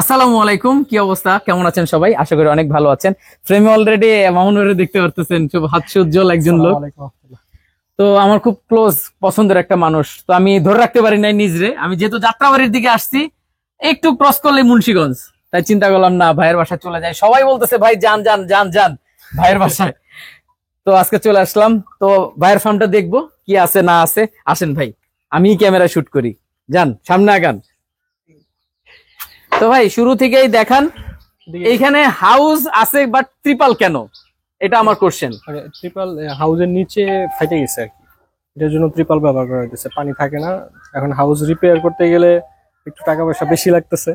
আসসালামু আলাইকুম, কি অবস্থা? কেমন আছেন সবাই? আশা করি অনেক ভালো আছেন। ফ্রেমে অলরেডি মামুনুরে দেখতে পারতেছেন, খুব হাস্যোজ্জ্বল একজন লোক। তো আমার খুব ক্লোজ পছন্দের একটা মানুষ। তো আমি ধরে রাখতে পারি নাই নিজরে, আমি যেহেতু যাত্রাবাড়ির দিকে আসছি, একটু ক্রস করলে মুন্সিগঞ্জ, তাই চিন্তা করলাম না ভাইয়ের বাসায় চলে যায়। সবাই বলতেছে ভাই যান যান যান যান ভাইয়ের বাসায়। তো আজকে চলে আসলাম। তো ভাইয়ের ফার্মটা দেখবো কি আছে না আছে। আসেন ভাই, আমি ক্যামেরা শুট করি, যান সামনে আগান। তো ভাই শুরু থেকেই দেখান, এইখানে হাউস আছে বাট ট্রিপল কেন, এটা আমার কোশ্চেন। ট্রিপল হাউসের নিচে ফাইটে গেছে আর কি, এটার জন্য ট্রিপল ব্যবহার করা হইতেছে। পানি থাকে না, এখন হাউস রিপেয়ার করতে গেলে একটু টাকা পয়সা বেশি লাগতেছে,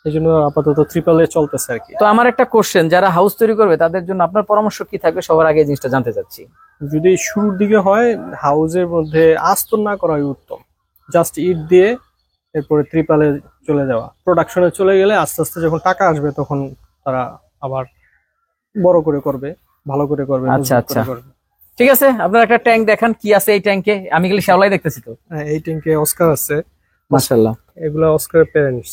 এই জন্য আপাতত ট্রিপলে চলতেছে আর কি। তো আমার একটা কোশ্চেন, যারা হাউস তৈরি করবে তাদের জন্য আপনার পরামর্শ কি থাকবে? সবার আগে এই জিনিসটা জানতে চাচ্ছি। যদি শুরুর দিকে হয়, হাউসের মধ্যে আস্তর না করাই উত্তম। জাস্ট ইট দিয়ে এরপরে ট্রিপলে চলে যাওয়া, প্রোডাকশনে চলে গেলে আস্তে আস্তে যখন টাকা আসবে তখন তারা আবার বড় করে করবে, ভালো করে করবে, আচ্ছা মজবুত আচ্ছা, করে করবে। ঠিক আছে। আপনার একটা ট্যাঙ্ক দেখান, কি আছে এই ট্যাঙ্কে? আমি খালি শ্যাওলাই দেখতেছি তো। হ্যাঁ, এই ট্যাঙ্কে অস্কার আছে। মাশাআল্লাহ এগুলা অস্কারের প্যারেন্টস।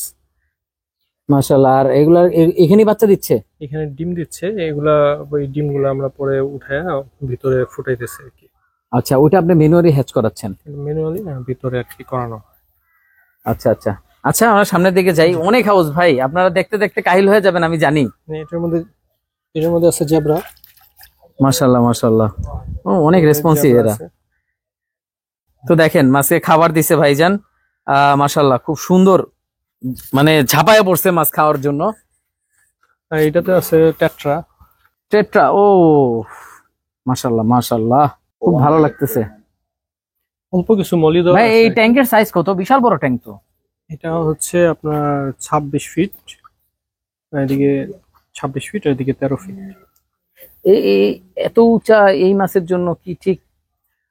মাশাআল্লাহ। আর এগুলা এখানেই বাচ্চা দিচ্ছে? এখানে ডিম দিচ্ছে, এগুলা ওই ডিমগুলো আমরা পরে উঠায় ভিতরে ফুটাইতেছি আর কি। আচ্ছা, ওইটা আপনি ম্যানুয়ালি হ্যাচ করাচ্ছেন? ম্যানুয়ালি না, ভিতরে আর কি করানো হয়। আচ্ছা আচ্ছা আচ্ছা, আমরা সামনের দিকে যাই। অনেক হাউস ভাই, আপনারা দেখতে দেখতে কাহিল হয়ে যাবেন আমি জানি। এটার মধ্যে আছে জেব্রা। মাশাআল্লাহ মাশাআল্লাহ, ও অনেক রেসপন্সিভ এরা। তো দেখেন মাছকে খাবার দিছে ভাইজান, মাশাআল্লাহ খুব সুন্দর, মানে ঝাঁপায় পড়ছে মাছ খাওয়ার জন্য। আর এটাতে আছে টেট্রা। টেট্রা, ও মাশাআল্লাহ মাশাআল্লাহ, খুব ভালো লাগতেছে অল্প কিছু মলি দেওয়া ভাই। আছে। এই ট্যাঙ্কের সাইজ কত? বিশাল বড় ট্যাঙ্ক তো। এটা হচ্ছে আপনার 26 ফিট, এদিকে 26 ফিট, এদিকে 13 ফিট। এই এত উঁচা এই মাছের জন্য কি ঠিক?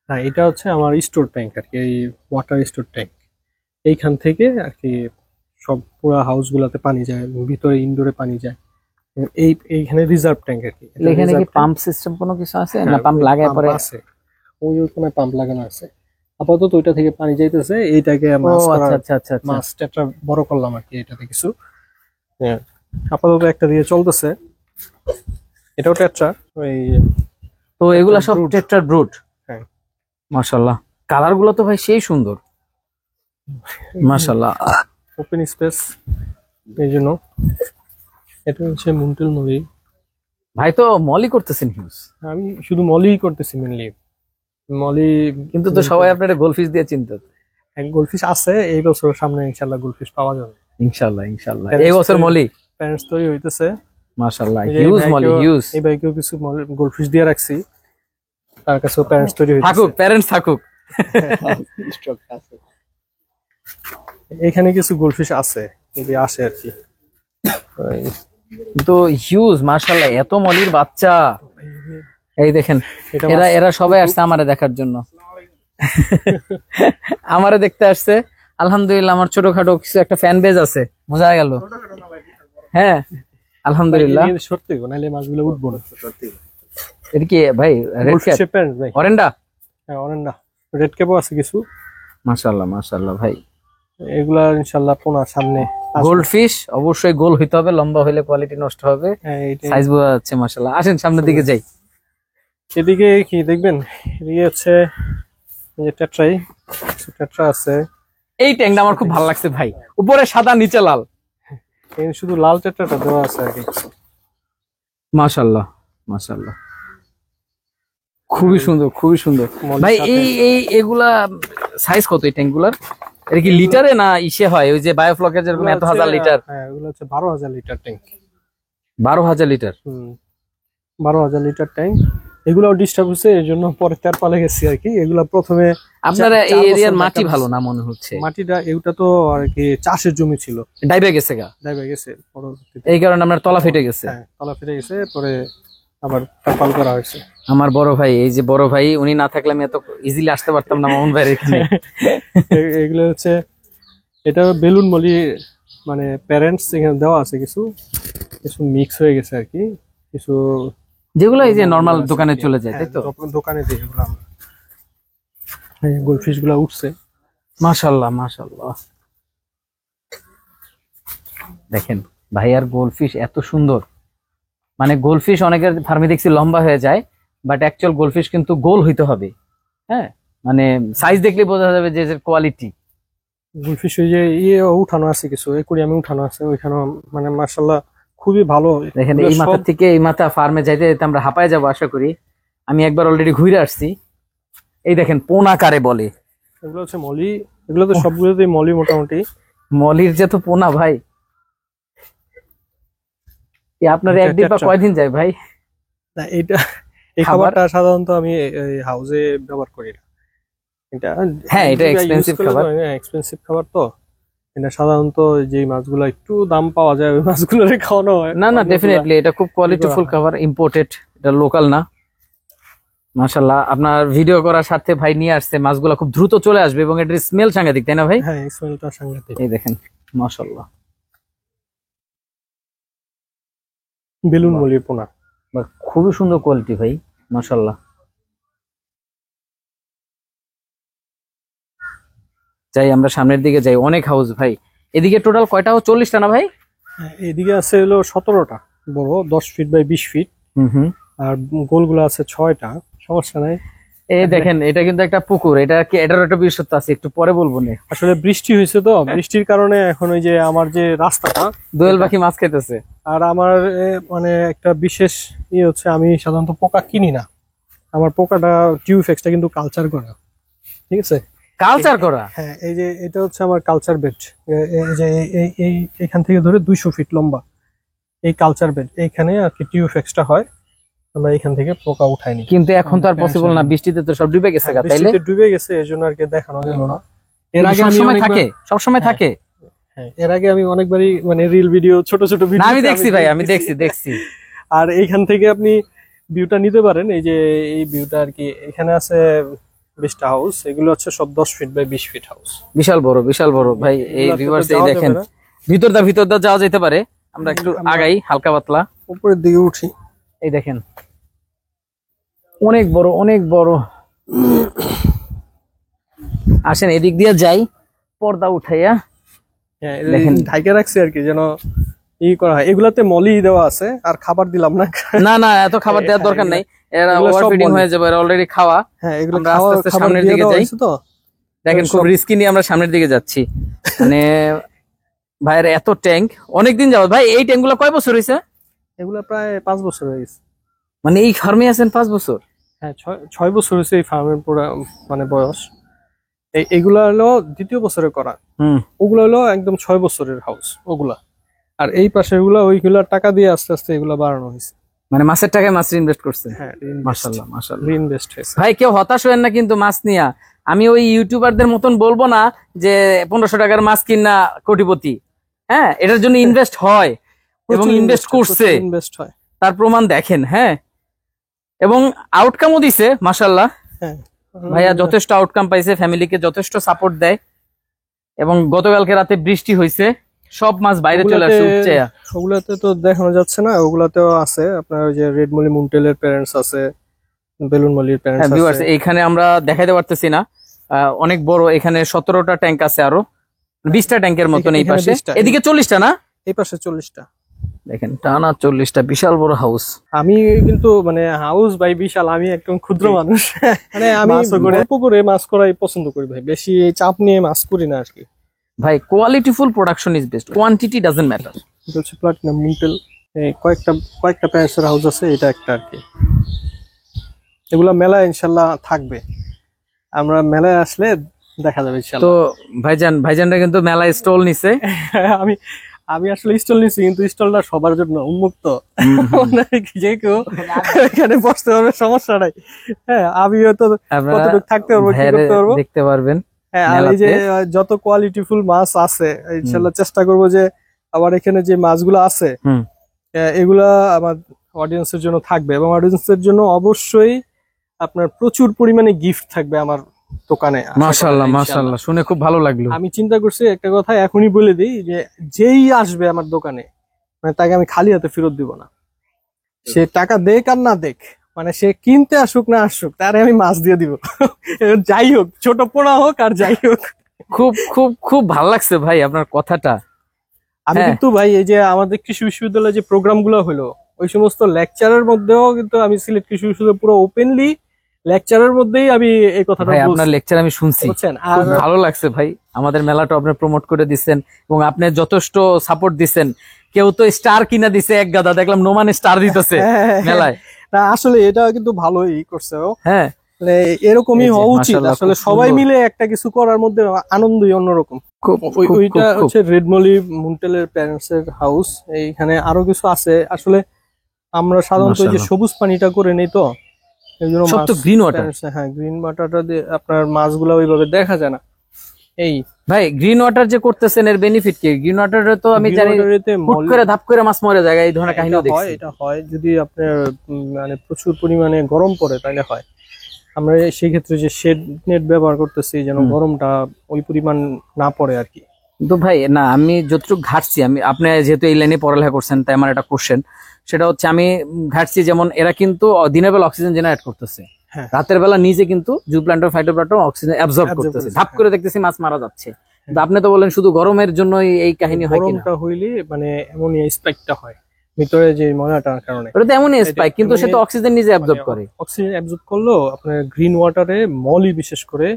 হ্যাঁ, এটা হচ্ছে আমার স্টোর ট্যাঙ্ক আর কি, এই ওয়াটার স্টোর ট্যাঙ্ক। এইখান থেকে আর কি সব পুরো হাউস গুলাতে পানি যায়, ভিতরে ইনডোরে পানি যায়। এইখানে রিজার্ভ ট্যাঙ্ক আর কি। এখানে কি পাম্প সিস্টেম কোনো কিছু আছে না? পাম্প লাগায় পরে আছে, ওইখানে পাম্প লাগানো আছে। আপাতত ওইটা থেকে পানি যাইতেছে, এইটাকে ও আচ্ছা আচ্ছা আচ্ছা আচ্ছা। মাছ টেট্রা বড় করলাম আর কি এটাতে কিছু। হ্যাঁ, আপাতত একটা দিয়ে চলতেছে, এটাও টেট্রা। ওই তো এগুলা সব টেট্রার ব্রুড? হ্যাঁ মাশাআল্লাহ, কালার গুলো তো ভাই সেই সুন্দর, মাশাআল্লাহ। ওপেন স্পেস, এই জন্য। এটা হচ্ছে মুন্টেল মলি। ভাই তো মলি করতেছেন হিউজ। আমি শুধু মলি করতেছি মেনলি, মলি। কিন্তু তো সবাই আপনারা গোলফিশ দিয়ে চিনতো। গোলফিশ আছে, এই বছর সামনে ইনশাল্লাহ গোলফিশ পাওয়া যাবে। ইনশাআল্লাহ ইনশাআল্লাহ, এই বছর মলি। প্যারেন্টস তৈরি হইতেছে মাশাআল্লাহ, হিউজ মলি হিউজ। এই ভাইকেও কিছু গোলফিশ দিয়ে রাখছি, তার কাছেও প্যারেন্টস তৈরি হইতেছে। থাকুক, প্যারেন্টস থাকুক। এখানে কিছু গোলফিশ আছে, যদি আসে আর কি। তো হিউজ মাশাআল্লাহ, এত মলির বাচ্চা। এই দেখেন, এটা এরা এরা সবাই আসছে আমারে দেখার জন্য। আমারে দেখতে আসছে। আলহামদুলিল্লাহ, আমার ছোটখাটো কিছু একটা ফ্যান বেজ আছে, বোঝা গেল। হ্যাঁ আলহামদুলিল্লাহ। সত্যি নাইলে মাছগুলো উঠবো না। এটা কি ভাই? Red cap, অরেন্ডা? হ্যাঁ, অরেন্ডা, রেড ক্যাপও আছে কিছু। মাশাআল্লাহ মাশাআল্লাহ ভাই, এগুলা ইনশাআল্লাহ পোনা সামনে। গোল্ডফিশ অবশ্যই গোল হইতে হবে, লম্বা হইলে কোয়ালিটি নষ্ট হবে। সাইজ বোঝা যাচ্ছে মাশাআল্লাহ। আসেন সামনের দিকে যাই। এদিকে কি দেখবেন, এদিকে হচ্ছে এই যে টেট্রাই, টেট্রা আছে। এই ট্যাঙ্কটা আমার খুব ভালো লাগছে ভাই, উপরে সাদা নিচে লাল। এই শুধু লাল টেট্রাটা দেওয়া আছে আর কি। মাশাআল্লাহ মাশাআল্লাহ, খুবই সুন্দর খুবই সুন্দর ভাই। এই এগুলা সাইজ কত এই ট্যাঙ্ক গুলার? এটা কি লিটারে না ইসে হয়, ওই যে বায়োফ্লকের যেরকম এত 1000 লিটার? হ্যাঁ, এগুলো হচ্ছে 12,000 litre tank. 12,000 litre? 12,000 litre tank. এগুলাও ডিস্টার্ব হচ্ছে, এই জন্য পরে তেরপালে গেছি আর কি। এগুলা প্রথমে আপনারা এই এরিয়ার মাটি ভালো না মনে হচ্ছে। মাটিটা এটা তো আর কি চাষের জমি ছিল, ডাইবে গেছে গা, ডাইবে গেছে পরবর্তীতে। এই কারণে আপনার তলা ফেটে গেছে। হ্যাঁ, তলা ফেটে গেছে, পরে আবার তেরপাল করা হয়েছে। আমার বড় ভাই, এই যে বড় ভাই, উনি না থাকলে আমি এত ইজিলি আসতে পারতাম না মামুন ভাইয়ের এখানে। এগুলো হচ্ছে, এটা বেলুন মলি, মানে প্যারেন্টস এখানে দেওয়া আছে, কিছু কিছু মিক্স হয়ে গেছে আর কি, কিছু যেগুলো এই যে নরমাল দোকানে চলে যায়, তাই তো? দোকানে দিই এগুলো আমরা। এই গোলফিশ গুলা উঠছে, মাশাআল্লাহ মাশাআল্লাহ। দেখেন ভাই আর গোল্ডফিশ এত সুন্দর, মানে গোল্ডফিশ অনেকের ফার্মে দেখছি লম্বা হয়ে যায়, বাট অ্যাকচুয়াল গোল্ডফিশ কিন্তু গোল হইতে হবে। হ্যাঁ, মানে সাইজ দেখলে বোঝা যাবে যে কোয়ালিটি। গুলফিশ ওই যে উঠানো আছে কিছু একুরিয়ামে উঠানো আছে ওইখানে, মানে মাশাআল্লাহ খুবই ভালো। দেখেন এই মাথা থেকে এই মাথা ফার্মে যাইতে যাইতে আমরা হাঁপায় যাবো আশা করি। আমি একবার অলরেডি ঘুরে আসছি। এই দেখেন পোনা কারে বলে, এগুলো হচ্ছে মলি, এগুলো তো সবগুলোতেই মলি মোটামুটি। মলির যে তো পোনা ভাই, আপনার এক ডিব্বা কয়দিন যায় ভাই? না এটা এই খাবারটা সাধারণত আমি হাউসে ব্যবহার করি না। এটা হ্যাঁ, এটা এক্সপেন্সিভ খাবার, এক্সপেন্সিভ খাবার তো। এটা সাধারণত যে মাছগুলো একটু দাম পাওয়া যায় ওই মাছগুলো খাওয়ানো হয়। না না, ডেফিনেটলি এটা খুব কোয়ালিটিফুল খাবার, ইম্পোর্টেড, এটা লোকাল না। মাশাআল্লাহ, আপনার ভিডিও করার সাথে ভাই নিয়ে আসছে মাছগুলো, খুব দ্রুত চলে আসবে এবং এটার স্মেল সাংঘাতিক, তাই না ভাই? হ্যাঁ, স্মেলটা সাংঘাতিক। এই দেখেন মাশাআল্লাহ, বেলুন মলির পোনা, খুবই সুন্দর কোয়ালিটি ভাই, মাশাআল্লাহ। যাই আমরা সামনের দিকে যাই, অনেক হাউস ভাই। এদিকে টোটাল কয়টা হাউস? 40টা না ভাই? এদিকে আছে হলো 17টা বড়, 10 ফিট বাই 20 ফিট। আর গোলগুলো আছে 6টা, সমস্যা নাই। এই দেখেন এটা কিন্তু একটা পুকুর, এটা কি এটার একটা বিশেষত্ব আছে, একটু পরে বলবো না। আসলে বৃষ্টি হয়েছে তো, বৃষ্টির কারণে এখন ওই যে আমার যে রাস্তাটা, দোয়েল পাখি মাছ খাইতেছে। আর আমার মানে একটা বিশেষ হচ্ছে আমি সাধারণত পোকা কিনি না। আমার পোকাটা টিউফেক্সটা কিন্তু কালচার করা, ঠিক আছে? কালচার করা? হ্যাঁ, এই যে এটা হচ্ছে আমার কালচার বেড। এই যে এখান থেকে ধরে 200 ফিট লম্বা এই কালচার বেড, এইখানে আর কি টিউফেক্সটা হয়। আমরা এখান থেকে পোকা উঠাইনি, কিন্তু এখন তো আর পসিবল না, বৃষ্টিতে তো সব ডুবে গেছে। বৃষ্টিতে ডুবে গেছে, এজন্য আর কি দেখানো গেল না। এর আগে থাকে, সব সময় থাকে। হ্যাঁ, এর আগে আমি অনেকবারই মানে রিল ভিডিও, ছোট ছোট ভিডিও আমি দেখছি ভাই, আমি দেখছি। আর এইখান থেকে আপনি ভিউটা নিতে পারেন। এই যে এই ভিউটা আর কি, এখানে আছে 20টা হাউস, এগুলো হচ্ছে সব 10 ফিট বাই 20 ফিট হাউস। বিশাল বড় ভাই। এই ভিউয়ার্স এই দেখেন, ভিতরটা যাওয়া যেতে পারে। আমরা একটু আগাই হালকা পাতলা, উপরের দিকে উঠি। এই দেখেন অনেক বড়। আসেন এদিক দিয়ে যাই, পর্দা উঠাইয়া। হ্যাঁ, ঢাইকে রাখছি আর কি, যেন করা হয়। এগুলাতে মলি দেওয়া আছে, আর খাবার দিলাম না। না এত খাবার দেওয়ার দরকার নাই, এরা ওভারফিডিং হয়ে যাবে, এরা অলরেডি খাওয়া। হ্যাঁ, এগুলো আমরা আস্তে আস্তে সামনের দিকে যাই তো। দেখেন খুব রিস্কি নিয়ে আমরা সামনের দিকে যাচ্ছি। মানে ভাইয়ের এত ট্যাঙ্ক, অনেকদিন যাবত। ভাই এই ট্যাঙ্ক গুলো কয় বছর হয়েছে? এগুলা প্রায় 5 বছর হয়ে গেছে। মানে এই ফার্মে আছেন 5 বছর? হ্যাঁ, 6 বছর হয়েছে এই ফার্মের পুরো মানে বয়স। এইগুলা হলো 2য় বছরে করা। ওগুলো হলো একদম 6 বছরের হাউস ওগুলা। আর এই পাশে ওইগুলা টাকা দিয়ে আস্তে আস্তে এগুলা বাড়ানো হয়েছে। মানে মাছের টাকায় মাছ ইনভেস্ট করছে। হ্যাঁ, মাশাআল্লাহ রিইনভেস্ট হয়েছে। ভাই কেউ হতাশ হয়েন না কিন্তু মাছ নিয়া। আমি ওই ইউটিউবারদের মতন বলবো না যে 1500 টাকার মাছ কিনা কোটিপতি। হ্যাঁ, এটার জন্য ইনভেস্ট হয় এবং ইনভেস্ট করছে, তার প্রমাণ দেখেন। হ্যাঁ, এবং আউটকামও দিছে মাশাআল্লাহ। হ্যাঁ, ভাইয়া যথেষ্ট আউটকাম পাইছে, ফ্যামিলিকে যথেষ্ট সাপোর্ট দেয়। এবং গতকালকে রাতে বৃষ্টি হয়েছে, সব মাছ বাইরে চলে আসছে উপচে। ওগুলাতে তো দেখানো যাচ্ছে না, ওগুলাতেও আছে আপনার ওই যে রেড মলি মুনটেলের প্যারেন্টস আছে, বেলুন মলির প্যারেন্টস আছে। এইখানে আমরা দেখাইতে পারতেছি না, অনেক বড়। এখানে 17টা ট্যাঙ্ক আছে, আরো 20টা ট্যাঙ্কের মতন এই পাশে। এদিকে 40টা না, এই পাশে 40টা। দেখেন টানা 40টা, বিশাল বড় হাউস। আমি কিন্তু মানে হাউস বাই বিশাল, আমি একদম ক্ষুদ্র মানুষ। মানে আমি অল্প করে মাছ করাই পছন্দ করি ভাই, বেশি চাপ নিয়ে মাছ করি না আর কি। ভাই qualityful production is best, quantity doesn't matter. এটা হচ্ছে প্লাটিনাম মুনটেল, কয়েকটা প্যারেন্টসের হাউস আছে, এটা একটা আর কি। এগুলা মেলায় ইনশাল্লাহ থাকবে, আমরা মেলায় আসলে দেখা যাবে ইনশাল্লাহ। তো ভাইজানরা কিন্তু মেলায় স্টল নিছে। আমি আসলে স্টল নিছি, কিন্তু স্টলটা সবার জন্য উন্মুক্ত, যে কেউ এখানে বসতে পারবে, সমস্যা নাই। হ্যাঁ, আমি হয়তো কতটুকু থাকতে পারবো, কি করতে পারবো দেখতে পারবেন। হ্যাঁ, আর এই যে যত কোয়ালিটিফুল মাছ আছে ইনশাল্লাহ চেষ্টা করবো যে আবার এখানে যে মাছগুলো আছে এগুলা আমার অডিয়েন্সের জন্য থাকবে, এবং অডিয়েন্সের জন্য অবশ্যই আপনার প্রচুর পরিমাণে গিফট থাকবে আমার দোকানে। মাশাআল্লাহ, শুনে খুব ভালো লাগলো। আমি চিন্তা করছি একটা কথা এখনই বলে দিই, যে যেই আসবে আমার দোকানে মানে তাকে আমি খালি হাতে ফেরত দিব না। সে টাকা দেখ আর না দেখ, মানে সে কিনতে আসুক না আসুক, তারে আমি মাছ দিয়ে দিব। যাই হোক, ছোট পোনা হোক আর যাই হোক। খুব খুব খুব ভালো লাগছে ভাই আপনার কথাটা। আমি হ্যাঁ। কিন্তু ভাই এই যে আমাদের কৃষি বিশ্ববিদ্যালয়ে যে প্রোগ্রাম গুলো হলো ওই সমস্ত লেকচারের মধ্যেও কিন্তু আমি সিলেট কৃষি বিশ্ববিদ্যালয় পুরো ওপেনলি লেকচারের মধ্যেই আমি এই কথাটা ভাই আপনার বলছি, লেকচার আমি শুনছি, বুঝছেন? খুব আর ভালো লাগছে ভাই। আমাদের মেলাটা আপনি প্রমোট করে দিচ্ছেন এবং আপনি যথেষ্ট সাপোর্ট দিচ্ছেন। কেউ তো স্টার কিনা দিছে এক গাদা, দেখলাম নোমান স্টার দিতেছে মেলায়। না, আসলে এটা কিন্তু ভালোই করছে ও। হ্যাঁ মানে এরকমই এই যে, হওয়া উচিত মাশাআল্লাহ, আসলে, খুব সবাই সুন্দর। মিলে একটা কিছু করার মধ্যে আনন্দই অন্যরকম। খুব ওইটা হচ্ছে রেডমলি মুন্টেলের প্যারেন্টস এর হাউস। এইখানে আরো কিছু আছে আসলে, আমরা সাধারণত ওই যে মাশাআল্লাহ। সবুজ পানিটা করে নেই তো, এই জন্য সব তো গ্রিন ওয়াটার। হ্যাঁ, গ্রিন ওয়াটারটা দিয়ে আপনার মাছগুলো ওইভাবে দেখা যায় না। এই ভাই গ্রিন ওয়াটার যে করতেছেন এর বেনিফিট কি? গ্রিন ওয়াটারে তো আমি green জানি water এতে হুট করে ধাপ করে মাছ মরে যায়, এই ধরনের কাহিনীও দেখছি। এটা হয় যদি আপনার মানে প্রচুর পরিমাণে গরম পড়ে তাহলে হয়। আমরা সেই ক্ষেত্রে যে শেড নেট ব্যবহার করতেছি যেন গরমটা ওই পরিমাণ না পড়ে আর কি। তো ভাই না, আমি যতটুকু ঘাটছি, আমি আপনি যেহেতু এই লাইনে পড়ালেখা করছেন তাই আমার একটা কোশ্চেন, সেটা হচ্ছে আমি ঘাটছি যেমন এরা কিন্তু দিনের বেলা অক্সিজেন জেনারেট করতেছে, হ্যাঁ। রাতের বেলা নিজে কিন্তু জুপ্লান্ট ফাইটোপ্লান্ট অক্সিজেন অ্যাবজর্ব Absorb করতেছে, করতেছে, ধাপ করে দেখতেছি মাছ মারা যাচ্ছে। কিন্তু আপনি তো বলেন শুধু গরমের জন্য এই কাহিনী হয় কিনা। গরমটা হইলে মানে অ্যামোনিয়া স্পাইকটা হয় ভিতরে যে ময়লাটার কারণে। ওটা তো এমনই স্পাইক, কিন্তু সে তো অক্সিজেন নিজে অ্যাবজর্ব করে। অক্সিজেন অ্যাবজর্ব করলেও আপনার গ্রিন ওয়াটারে মলি বিশেষ করে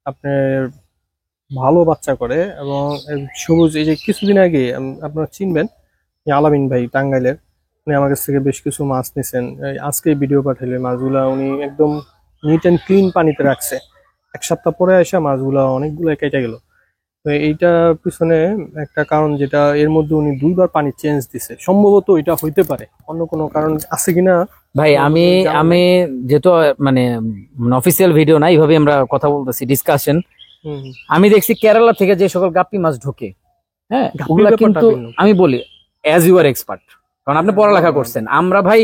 আপনার ভালো বাচ্চা করে। এবং সবুজ এই যে কিছুদিন আগে আপনারা চিনবেন এই আলামিন ভাই টাঙ্গাইলের, উনি আমার কাছ থেকে বেশ কিছু মাছ নিছেন, আজকে ভিডিও পাঠাইলে মাছগুলা উনি একদম নিট অ্যান্ড ক্লিন পানিতে রাখছে। এক সপ্তাহ পরে এসে মাছগুলা অনেকগুলো কেটে গেল। তো এইটার পিছনে একটা কারণ যেটা এর মধ্যে উনি 2বার পানি চেঞ্জ দিছে, সম্ভবত এটা হইতে পারে, অন্য কোনো কারণ আছে কিনা ভাই আমি জানা আমি যেহেতু মানে অফিসিয়াল ভিডিও না, এইভাবে আমরা কথা বলতেছি, ডিসকাশন। হুম, আমি দেখছি কেরালা থেকে যে সকল গাপ্পি মাছ ঢোকে, হ্যাঁ গাপ্পির ওগুলা ব্যাপারটা কিন্তু ভিন্ন। আমি বলি অ্যাজ ইউ আর এক্সপার্ট, কারণ আপনি পড়ালেখা করছেন। আমরা ভাই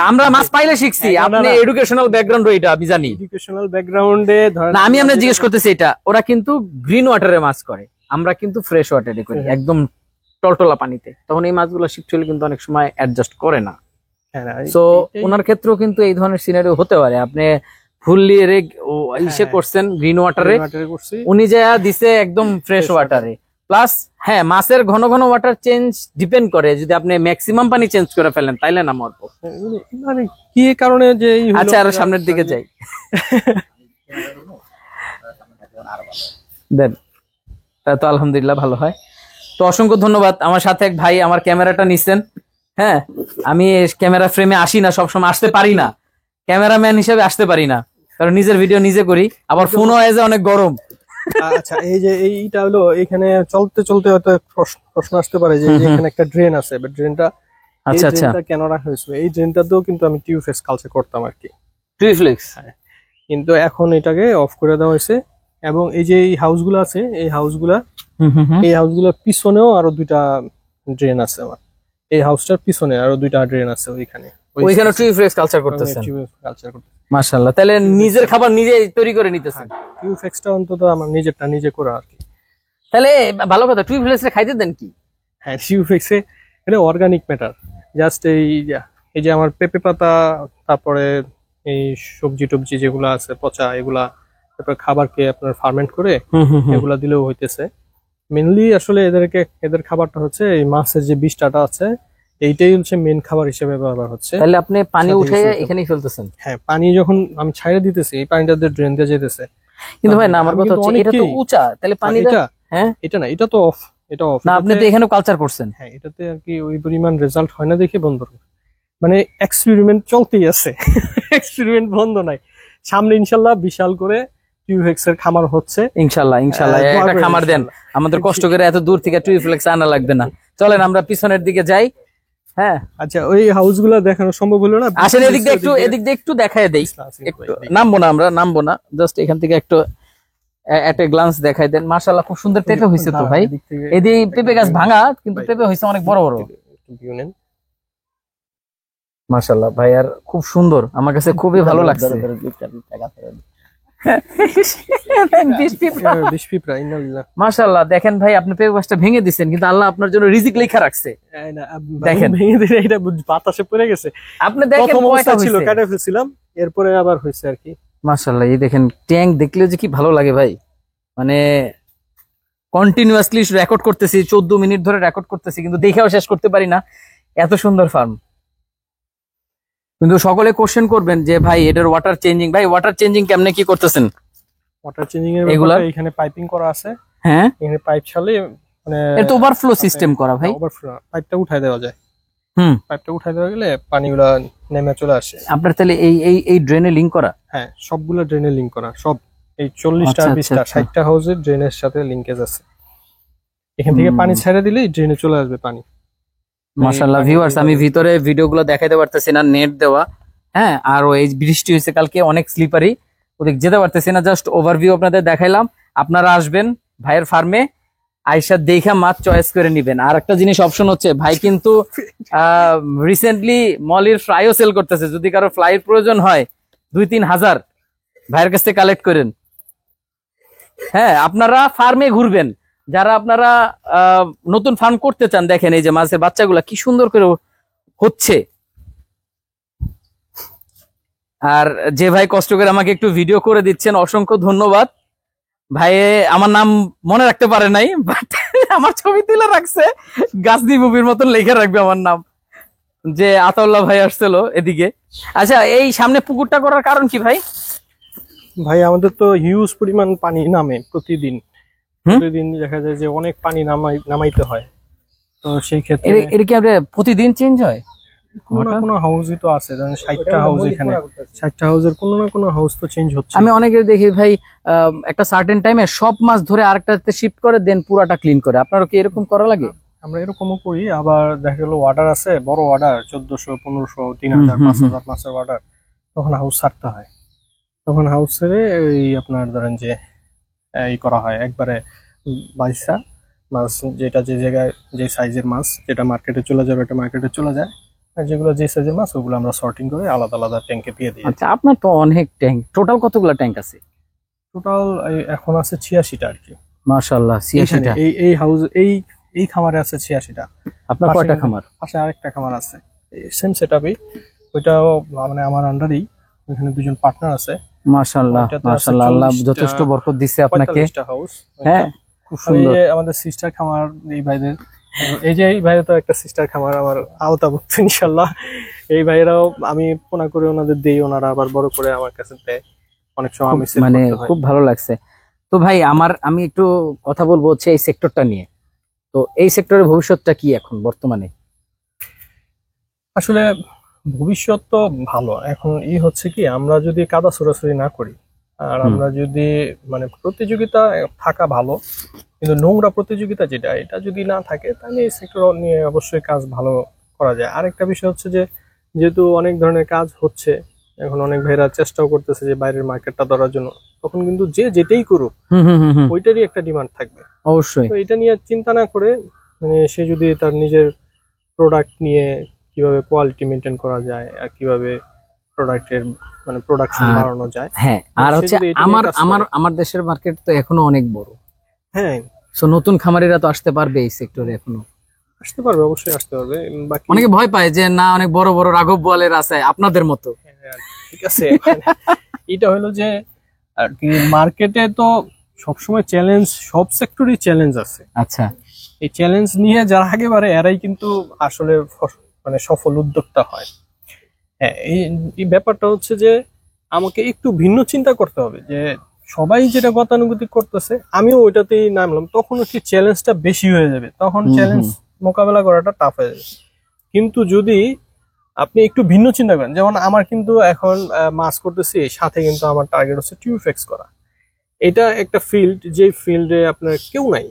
আমরা মাছ পাইলে শিখছি, না, না, আপনি না। এডুকেশনাল ব্যাকগ্রাউন্ড এটা আমি জানি এডুকেশনাল ব্যাকগ্রাউন্ডে ধরেন না। আমি আমরা জিজ্ঞেস করতেছি এটা, ওরা কিন্তু গ্রিন ওয়াটারে মাছ করে, আমরা কিন্তু ফ্রেশ ওয়াটারে করি, হ্যাঁ। একদম টলটলা পানিতে। তখন এই মাছগুলো শিফট হলে কিন্তু অনেক সময় অ্যাডজাস্ট করে না। হ্যাঁ, না, তো এইটাই- ওনার ক্ষেত্রেও কিন্তু এই ধরনের সিনারিও হতে পারে। আপনি ফুললি ইসে হ্যাঁ। করছেন গ্রিন ওয়াটারে, green water এ করছি। উনি যা দিছে একদম ফ্রেশ ওয়াটারে। প্লাস হ্যাঁ, মাছের ঘন ঘন ওয়াটার চেঞ্জ ডিপেন্ড করে, যদি আপনি ম্যাক্সিমাম পানি চেঞ্জ করে ফেলেন তাইলে না মরবো। মানে কি কারণে যে এই হলো আচ্ছা আরো সামনের দিকে যাই দেন, তা তো আলহামদুলিল্লাহ ভালো হয়। তো অসংখ্য ধন্যবাদ। আমার সাথে এক ভাই আমার ক্যামেরাটা নিছেন। হ্যাঁ, আমি ক্যামেরা ফ্রেমে আসি না, সবসময় আসতে পারি না, ক্যামেরাম্যান হিসেবে আসতে পারি না, কারণ নিজের ভিডিও নিজে করি, আবার ফোনও এজে অনেক গরম। আচ্ছা, এই যে এইটা হলো এখানে চলতে চলতে হয়তো প্রশ্ন আসতে পারে যে এখানে একটা ড্রেন আছে, বাট ড্রেনটা আচ্ছা আচ্ছা, কেন রাখা হয়েছে? এই ড্রেনটাতেও কিন্তু আমি টিউবওয়েল কালচার করতাম আর কি, ট্রিফ্লেক্স। কিন্তু এখন এটাকে অফ করে দেওয়া হয়েছে। এবং এই যে এই হাউসগুলো আছে, এই হাউসগুলোর পিছনেও আরো 2টা ড্রেন আছে আমার। এই হাউসটার পিছনে আরো 2টা ড্রেন আছে ওইখানে। ওইখানে ট্রিফ্লেক্স কালচার করতেছেন, কালচার করতে মাশাআল্লাহ। তাহলে নিজের খাবার নিজে তৈরি করে নিতেছেন, টিউবওয়েলটা অন্তত আমার নিজেরটা নিজে করা আর কি। তাহলে ভালো কথা। ট্রিফ্লেক্স এ খাইতে দেন কি? হ্যাঁ, টিউবওয়েলসে এটা অর্গানিক ম্যাটার। জাস্ট এই যে আমার পেঁপে পাতা, তারপরে এই সবজি টবজি যেগুলো আছে পচা, এগুলা তারপরে খাবারকে আপনার ফার্মেন্ট করে এগুলা দিলেও হইতেছে। মেনলি আসলে এদের খাবারটা হচ্ছে এই মাছের যে বিষ্ঠাটা আছে, এইটাই হচ্ছে মেন খাবার হিসেবে ব্যবহার হচ্ছে। তাহলে আপনি পানি সাথে উঠে কিছু এখানেই ফেলতেছেন? হ্যাঁ, পানি যখন আমি ছাইড়ে দিতেছি এই পানিটা ড্রেন দিয়ে যেতেছে। কিন্তু ভাই না, আমার আমি কথা কিন্তু হচ্ছে এটা তো অনেককেই- উঁচা, তাহলে পানিটা এটা হ্যাঁ এটা না, এটা তো অফ, এটা অফ না, আপনি তো এখানেও কালচার করছেন। হ্যাঁ, এটাতে আর কি ওই পরিমাণ রেজাল্ট হয় না দেখে বন্ধ করে। মানে এক্সপেরিমেন্ট চলতেই আছে, এক্সপেরিমেন্ট বন্ধ নাই। সামনে ইনশাল্লাহ বিশাল করে টিউবওয়েক্স এর খামার হচ্ছে। ইনশাল্লাহ ইনশাল্লাহ দোয়া একটা করেন খামার দেন, ইনশাল্লাহ। আমাদের কষ্ট করে এত দূর থেকে ট্রিফ্লেক্স আনা লাগবে না। চলেন আমরা পিছনের দিকে যাই। হ্যাঁ আচ্ছা, ওই হাউসগুলো দেখানো সম্ভব হলো না? আসলে এদিক দিয়ে একটু দেখায় দেই। একটু নামবো না, জাস্ট এখান থেকে একটু একটা গ্লান্স দেখাই দেন। মাশাআল্লাহ খুব সুন্দর পেঁপে হয়েছে তো ভাই। এদিকে পেঁপে গাছ ভাঙা, কিন্তু পেঁপে হয়েছে অনেক বড় বড়। মাশাআল্লাহ ভাই, আর খুব সুন্দর, আমার কাছে খুবই ভালো লাগছে। মাশাআল্লাহ দেখেন ভাই, আপনি পেঁপে গাছটা ভেঙে দিচ্ছেন, কিন্তু আল্লাহ আপনার জন্য রিজিক লেখা রাখছে। দেখেন ভেঙে দিলে এটা বাতাসে পড়ে গেছে। আপনি দেখেন প্রথম অবস্থা কয়টা ছিল, হয়েছে। কেটে ফেলছিলাম, এরপরে আবার হয়েছে আর কি। মাশাআল্লাহ এই দেখেন, ট্যাঙ্ক দেখলে যে কি ভালো লাগে ভাই, মানে কন্টিনিউয়াসলি রেকর্ড করতেছি, 14 মিনিট ধরে রেকর্ড করতেছি, কিন্তু দেখেও শেষ করতে পারি না, এত সুন্দর ফার্ম। কিন্তু সকলে কোশ্চেন করবেন যে ভাই এটার ওয়াটার চেঞ্জিং, ভাই ওয়াটার চেঞ্জিং কেমনে কি করতেছেন? ওয়াটার চেঞ্জিং এর এগুলা? ব্যাপারটা এখানে পাইপিং করা আছে, হ্যাঁ, এখানে পাইপ ছালে মানে এটা ওভারফ্লো সিস্টেম করা ভাই। ওভারফ্লো, পাইপটা উঠায় দেওয়া যায়। হুম, পাইপটা উঠায় দেওয়া গেলে পানিগুলা নেমে চলে আসে। আপনার তাহলে এই ড্রেনে লিংক করা? হ্যাঁ, সবগুলা ড্রেনে লিংক করা, সব এই 40টা আচ্ছা, 20টা আচ্ছা। 60টা হাউসের ড্রেনের সাথে লিংকেজ আছে। এখান থেকে পানি ছেড়ে দিলেই ড্রেনে চলে আসবে পানি। মাশাআল্লাহ ভিউয়ার্স, আমি ভিতরে ভিডিওগুলো দেখাইতে পারতেছি না, নেট দেওয়া। হ্যাঁ, আর এই বৃষ্টি হয়েছে কালকে, অনেক স্লিপারি, ওদিক যেতে পারতেছি না। জাস্ট ওভারভিউ আপনাদের দেখাইলাম। আপনারা আসবেন ভাইয়ের ফার্মে, আইসা দেখা মাছ চয়েস করে নিবেন। আর একটা জিনিস অপশন হচ্ছে, ভাই কিন্তু রিসেন্টলি মলির ফ্লাইও সেল করতেছে, যদি কারো ফ্লাইয়ের প্রয়োজন হয় 2-3 হাজার ভাইয়ের কাছ থেকে কালেক্ট করেন। হ্যাঁ, আপনারা ফার্মে ঘুরবেন, যারা আপনারা নতুন ফার্ম করতে চান, দেখেন এই যে মাছের বাচ্চাগুলা কি সুন্দর করে হচ্ছে। আর যে ভাই কষ্ট করে আমাকে একটু ভিডিও করে দিচ্ছেন, অসংখ্য ধন্যবাদ ভাই। আমার নাম মনে রাখতে পারে নাই, বাট আমার ছবি তুলে রাখছে, গাছদি মুভির মতন লেখা রাখবে আমার নাম, যে আতাউল্লাহ ভাই আসছিল এদিকে। আচ্ছা, এই সামনে পুকুরটা করার কারণ কি ভাই? ভাই আমাদের তো হিউজ পরিমাণ পানি নামে প্রতিদিন, হুম? প্রতিদিন দেখা যায় যে অনেক পানি নামাইতে হয়। তো সেই ক্ষেত্রে এটা কি আপনার প্রতিদিন চেঞ্জ হয়? কোনো না কোনো হাউসই তো আছে, ধরেন 60টা হাউস, এখানে 60টা হাউসের কোনো না কোনো হাউস তো চেঞ্জ হচ্ছে। আমি অনেকের দেখি ভাই একটা সার্টেন টাইমে সব মাছ ধরে আরেকটাতে শিফট করে দেন, পুরাটা ক্লিন করে। আপনারও কি এরকম করা লাগে? আমরা এরকমও করি, আবার দেখা গেল অর্ডার আছে, বড় অর্ডার 1400 1500 3000 5000 মাছের অর্ডার, তখন হাউস ছাড়তে হয়। তখন হাউস ছেড়ে এই আপনার ধরেন যে এই করা হয় একবারে বাইসা মাছ, যেটা যে জায়গায় যে সাইজের মাছ যেটা মার্কেটে চলে যাবে এটা মার্কেটে চলে যায়, আর যেগুলো যে সাইজের মাছ ওগুলো আমরা সর্টিং করে আলাদা আলাদা ট্যাঙ্কে দিয়ে দিই। আচ্ছা, আপনার তো অনেক ট্যাঙ্ক, টোটাল কতগুলো ট্যাঙ্ক আছে? টোটাল এখন আছে 86টা আর কি। মাশাআল্লাহ, 86টা। এই এই হাউস এই খামারে আছে 86টা। আপনার পাশে কয়টা কিন্তু- খামার? পাশে আরেকটা খামার আছে সেম সেটআপই, ওইটাও মানে আমার আন্ডারেই, ওখানে দুজন পার্টনার আছে। মাশাআল্লাহ ওইটাতে আছে মাশাআল্লাহ, আল্লাহ 40টা যথেষ্ট বরকত দিচ্ছে আপনাকে। 45টা হাউস। হ্যাঁ, খুব আর এই সুন্দর। যে আমাদের সিস্টার খামার এই ভাইদের, এই যে এই ভাইয়ের তো একটা সিস্টার খামার আমার আওতাভুক্ত ইনশাল্লাহ। এই ভাইয়েরাও আমি ফোন করে ওনাদের দেই, ওনারা আবার বড় করে আমার কাছে দেয়, অনেক সময় আমি sell মানে করতে হয়। খুব ভালো লাগছে। তো ভাই আমি একটু কথা বলবো হচ্ছে এই সেক্টরটা নিয়ে। তো এই সেক্টরের ভবিষ্যৎটা কি এখন বর্তমানে? আসলে ভবিষ্যৎ তো ভালো। এখন হচ্ছে কি, আমরা যদি কাদা ছোড়াছুড়ি না করি, আর আমরা যদি মানে প্রতিযোগিতা থাকা ভালো, কিন্তু নোংরা প্রতিযোগিতা যেটা, এটা যদি না থাকে, তাহলে এই সেক্টর নিয়ে অবশ্যই কাজ ভালো করা যায়। আরেকটা বিষয় হচ্ছে যে, যেহেতু অনেক ধরনের কাজ হচ্ছে, এখন অনেক ভাইরা চেষ্টাও করতেছে যে বাইরের মার্কেটটা ধরার জন্য, তখন কিন্তু যে যেটাই করুক ওইটারই একটা ডিমান্ড থাকবে। অবশ্যই। তো এটা নিয়ে চিন্তা না করে, মানে সে যদি তার নিজের প্রোডাক্ট নিয়ে কিভাবে কোয়ালিটি মেনটেন করা যায় আর কিভাবে প্রোডাক্টের মানে প্রোডাকশন আর- বাড়ানো যায়। হ্যাঁ, আর সে হচ্ছে যদি এটা নিয়ে আমার কাজ করে। আমার আমার দেশের মার্কেট তো এখনো অনেক বড়। হ্যাঁ, সো নতুন খামারিরা তো আসতে পারবে এই সেক্টরে এখনো। আসতে পারবে, অবশ্যই আসতে পারবে। বাকি অনেকে ভয় পায় যে না, অনেক বড় বড় রাঘব বোয়ালের আছে আপনাদের মতো। ঠিক আছে, এটা হলো যে আর কি, মার্কেটে তো সবসময় চ্যালেঞ্জ, সব সেক্টরই চ্যালেঞ্জ আছে। আচ্ছা, এই চ্যালেঞ্জ নিয়ে যারা আগে বাড়ে এরাই কিন্তু আসলে মানে সফল উদ্যোক্তা হয়। হ্যাঁ, এই ব্যাপারটা হচ্ছে যে আমাকে একটু ভিন্ন চিন্তা করতে হবে, যে সবাই যেটা গতানুগতিক করতেছে আমিও ওইটাতেই নামলাম, তখন কি চ্যালেঞ্জটা বেশি হয়ে যাবে, তখন চ্যালেঞ্জ মোকাবেলা করাটা টাফ হয়ে যাবে। কিন্তু যদি আপনি একটু ভিন্ন চিন্তা করেন, যেমন আমার কিন্তু এখন মাস করতেছি, সাথে কিন্তু আমার টার্গেট হচ্ছে টিউফেক্স করা। এটা একটা ফিল্ড, যে ফিল্ডে আপনার কেউ নাই,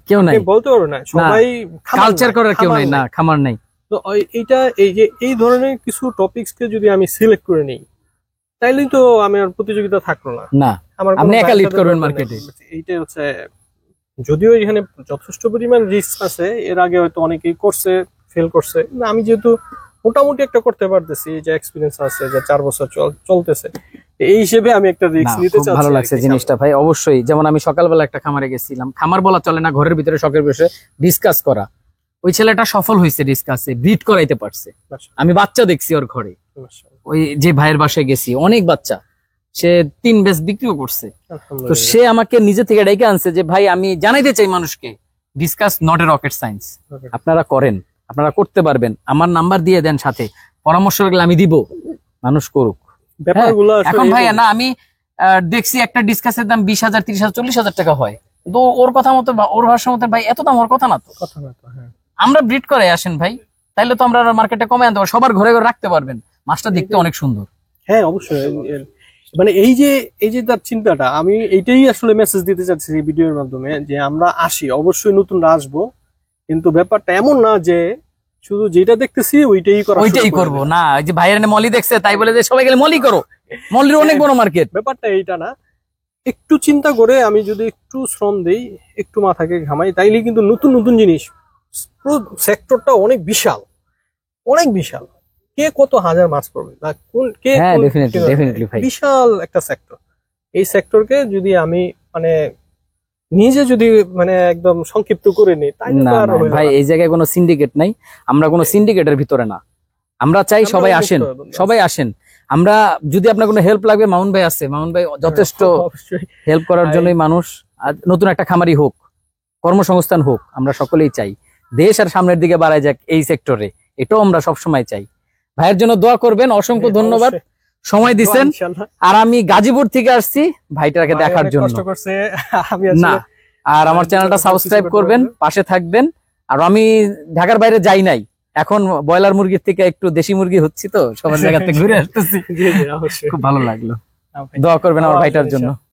কেউ নাই, আপনি বলতে পারবেন না, সবাই কালচার করার কেউ নাই, না খামার নাই। তো এইটা এই যে এই ধরনের কিছু টপিকসকে যদি আমি সিলেক্ট করে নিই, তাইলেই তো আমি আর প্রতিযোগিতা থাকলো না। না, আমার আপনি কোনো একা লিড বাচ্চাদের করবেন দরকার মার্কেটে। নেই। এইটাই হচ্ছে, যদিও এখানে যথেষ্ট পরিমাণ রিস্ক আছে, এর আগে হয়তো অনেকেই করছে, ফেল করছে, না আমি যেহেতু মোটামুটি একটা করতে পারতেছি, যে এক্সপিরিয়েন্স আছে, যে 4 বছর চলতেছে, এই হিসেবে আমি একটা না, রিস্ক নিতে খুব চাচ্ছি। ভালো আর লাগছে কি। জিনিসটা ভাই, অবশ্যই। যেমন আমি সকালবেলা একটা খামারে গেছিলাম, খামার বলা চলে না, ঘরের ভিতরে শখের বসে ডিসকাস করা। ওই ছেলেটা সফল হয়েছে ডিসকাসে, ব্রিড করাইতে পারছে। আমি বাচ্চা দেখছি ওর ঘরে, মাশাআল্লাহ। ওই যে ভাইয়ের বাসায় গেছি, অনেক বাচ্চা। সে 3 ব্যাচ বিক্রিও করছে। তো আলহামদুলিল্লাহ। সে আমাকে নিজে থেকে ডেকে আনছে যে ভাই আমি জানাইতে চাই মানুষকে, discuss not a rocket science. আপনারা করেন, আপনারা করতে পারবেন, আমার নাম্বার দিয়ে দেন, সাথে পরামর্শ লাগলে আমি দিব, মানুষ করুক। ব্যাপারগুলো এখন ভাই না আমি দেখছি একটা ডিসকাসের দাম 20,000, 30,000, 40,000 টাকা হয়। তো ওর কথা মতো বা ওর ভাষা মতো ভাই এত দাম হওয়ার কথা না তো। কথা না তো, হ্যাঁ। আমরা ব্রিড করে আসেন ভাই, তাইলে তো আমরা মার্কেটে কমে আনতে পারবো, সবার ঘরে ঘরে রাখতে পারবেন, মাছটা দেখতে অনেক সুন্দর। হ্যাঁ অবশ্যই মানে এই যে তার চিন্তাটা, আমি এইটাই আসলে মেসেজ দিতে চাচ্ছি এই ভিডিওর মাধ্যমে, যে আমরা আসি অবশ্যই নতুনরা আসবো, কিন্তু ব্যাপারটা এমন না যে শুধু যেটা দেখতেছি ওইটাই করা শুরু ওইটাই করে করবো দেব। না, এই যে ভাইয়ের মলি দেখছে তাই বলে যে সবাই গেলে মলি করো, মলির অনেক বড় মার্কেট। ব্যাপারটা এইটা না, একটু চিন্তা করে আমি যদি একটু শ্রম দেই, একটু মাথাকে ঘামাই, তাইলে কিন্তু নতুন নতুন জিনিস, পুরো সেক্টরটা অনেক বিশাল, অনেক বিশাল। কে কত হাজার মাছ পড়বে বা কোন কে হ্যাঁ, কোন- definitely ভাই। বিশাল একটা সেক্টর। এই সেক্টরকে যদি আমি মানে নিজে যদি মানে একদম সংক্ষিপ্ত করে নিই, তাই না না ভাই, এই জায়গায় কোনো সিন্ডিকেট নাই, আমরা কোনো সিন্ডিকেটের ভিতরে না। আমরা চাই আমরা সবাই মুক্ত আসেন, হবো। সবাই আসেন। আমরা যদি আপনার কোনো হেল্প লাগবে, মামুন ভাই আছে, মামুন ভাই যথেষ্ট অবশ্যই। হেল্প করার জন্যই মানুষ। আর নতুন একটা খামারি হোক, কর্মসংস্থান হোক, আমরা সকলেই চাই দেশ আর সামনের দিকে বাড়ায় যাক এই সেক্টরে, এটাও আমরা সবসময় চাই। ভাইয়ের জন্য দোয়া করবেন, অসংখ্য ধন্যবাদ, সময় দিছেন। ইনশাআল্লাহ। আর আমি গাজীপুর থেকে আসছি ভাইটাকে ভাই দেখার অনেক জন্য। কষ্ট করছে, আমি না, আসলে আর আমার ভাইয়ের চ্যানেলটা জন্য সাবস্ক্রাইব কিছু করবেন, করতে পাশে থাকবেন। আর আমি ঢাকার বাইরে যাই নাই, এখন ব্রয়লার মুরগির থেকে একটু দেশি মুরগি হচ্ছি, তো সবার জায়গাতে ঘুরে আসতেছি, জি জি অবশ্যই। খুব ভালো লাগলো। হ্যাঁ ভাই। দোয়া করবেন আমার আল্লাহ ভাইটার হাফেজ, জন্য।